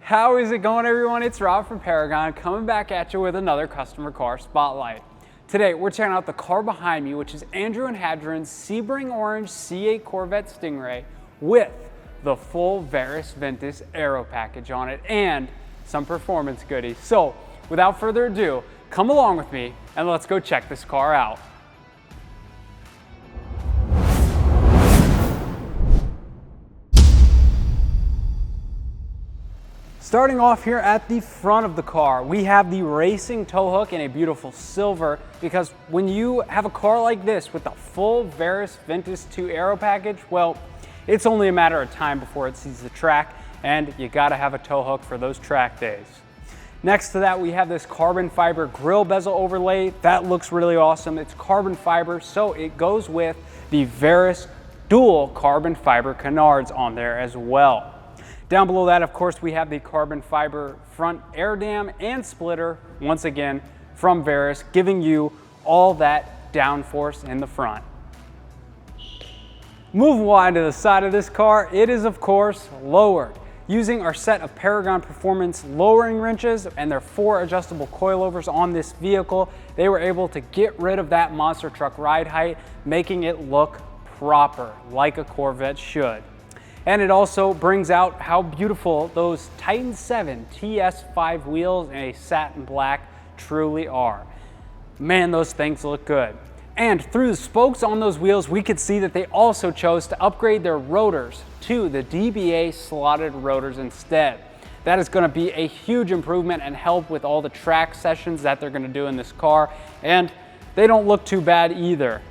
How is it going, everyone? It's Rob from Paragon coming back at you with another customer car spotlight. Today we're checking out the car behind me, which is Andrew and Hadryn's Sebring Orange C8 Corvette Stingray with the full Verus Engineering Aero package on it and some performance goodies. So without further ado, come along with me and let's go check this car out. Starting off here at the front of the car, we have the racing tow hook in a beautiful silver, because when you have a car like this with the full Verus Engineering 2 Aero package, well, it's only a matter of time before it sees the track, and you gotta have a tow hook for those track days. Next to that, we have this carbon fiber grille bezel overlay. That looks really awesome. It's carbon fiber, so it goes with the Verus dual carbon fiber canards on there as well. Down below that, of course, we have the carbon fiber front air dam and splitter, once again from Verus, giving you all that downforce in the front. Moving wide to the side of this car, it is of course lowered. Using our set of Paragon Performance lowering wrenches and their 4 adjustable coilovers on this vehicle, they were able to get rid of that monster truck ride height, making it look proper, like a Corvette should. And it also brings out how beautiful those Titan 7 TS5 wheels in a satin black truly are. Man, those things look good. And through the spokes on those wheels, we could see that they also chose to upgrade their rotors to the DBA slotted rotors instead. That is going to be a huge improvement and help with all the track sessions that they're going to do in this car. And they don't look too bad either.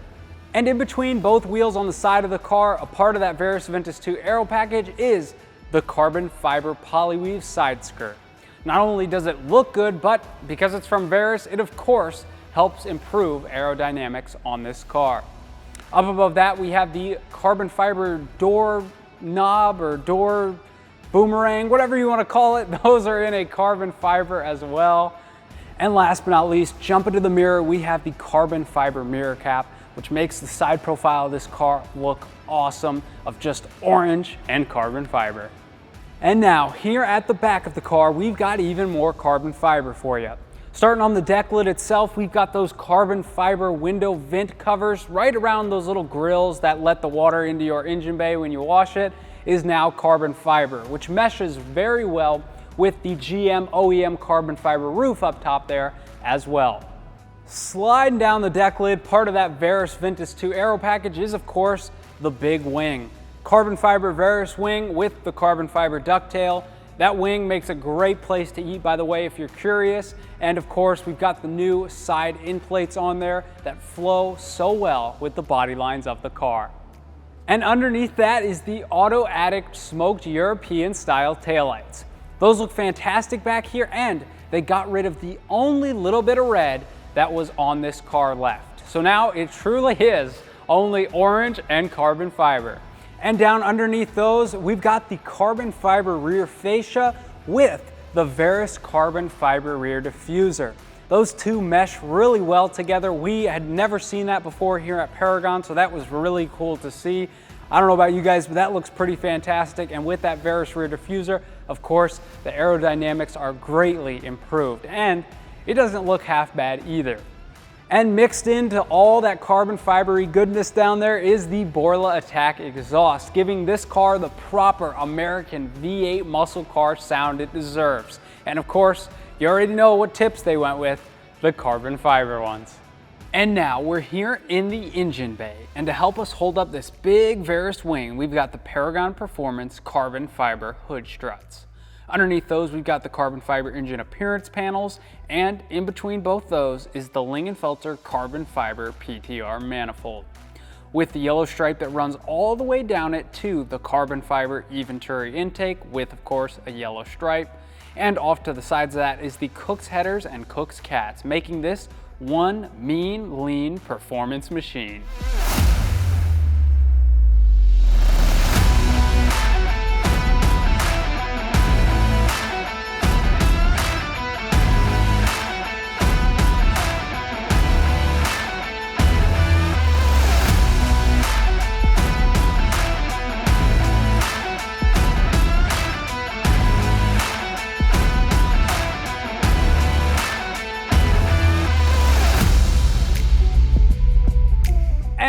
And in between both wheels on the side of the car, a part of that Verus Engineering 2 Aero package is the carbon fiber polyweave side skirt. Not only does it look good, but because it's from Verus, it of course helps improve aerodynamics on this car. Up above that, we have the carbon fiber door knob or door boomerang, whatever you want to call it. Those are in a carbon fiber as well. And last but not least, jump into the mirror, we have the carbon fiber mirror cap, which makes the side profile of this car look awesome, of just orange and carbon fiber. And now, here at the back of the car, we've got even more carbon fiber for you. Starting on the deck lid itself, we've got those carbon fiber window vent covers right around those little grills that let the water into your engine bay when you wash it, is now carbon fiber, which meshes very well with the GM OEM carbon fiber roof up top there as well. Sliding down the deck lid, part of that Verus Engineering 2 Aero package is of course the big wing. Carbon fiber Verus wing with the carbon fiber ducktail. That wing makes a great place to eat, by the way, if you're curious. And of course, we've got the new side end plates on there that flow so well with the body lines of the car. And underneath that is the Auto Addict smoked European style taillights. Those look fantastic back here, and they got rid of the only little bit of red that was on this car left. So now it truly is only orange and carbon fiber. And down underneath those, we've got the carbon fiber rear fascia with the Verus carbon fiber rear diffuser. Those two mesh really well together. We had never seen that before here at Paragon, so that was really cool to see. I don't know about you guys, but that looks pretty fantastic. And with that Verus rear diffuser, of course, the aerodynamics are greatly improved. And it doesn't look half bad either. And mixed into all that carbon fibery goodness down there is the BORLA ATAK exhaust, giving this car the proper American V8 muscle car sound it deserves. And of course, you already know what tips they went with, the carbon fiber ones. And now we're here in the engine bay, and to help us hold up this big Verus wing, we've got the Paragon Performance carbon fiber hood struts. Underneath those, we've got the carbon fiber engine appearance panels, and in between both those is the LINGENFELTER carbon fiber PTR manifold, with the yellow stripe that runs all the way down it to the carbon fiber EVENTURI intake with, of course, a yellow stripe. And off to the sides of that is the KOOKS headers and KOOKS cats, making this one mean, lean performance machine.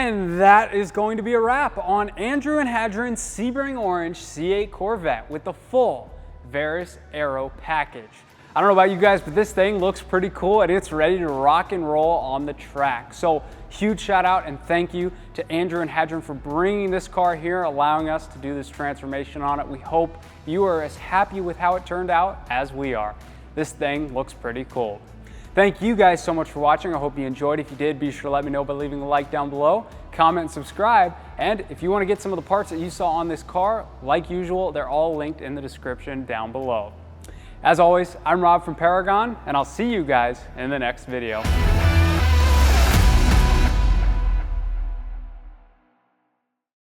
And that is going to be a wrap on Andrew and Hadryn's Sebring Orange C8 Corvette with the full Verus Aero package. I don't know about you guys, but this thing looks pretty cool and it's ready to rock and roll on the track. So huge shout out and thank you to Andrew and Hadryn for bringing this car here, allowing us to do this transformation on it. We hope you are as happy with how it turned out as we are. This thing looks pretty cool. Thank you guys so much for watching. I hope you enjoyed. If you did, be sure to let me know by leaving a like down below, comment and subscribe. And if you want to get some of the parts that you saw on this car, like usual, they're all linked in the description down below. As always, I'm Rob from Paragon, and I'll see you guys in the next video.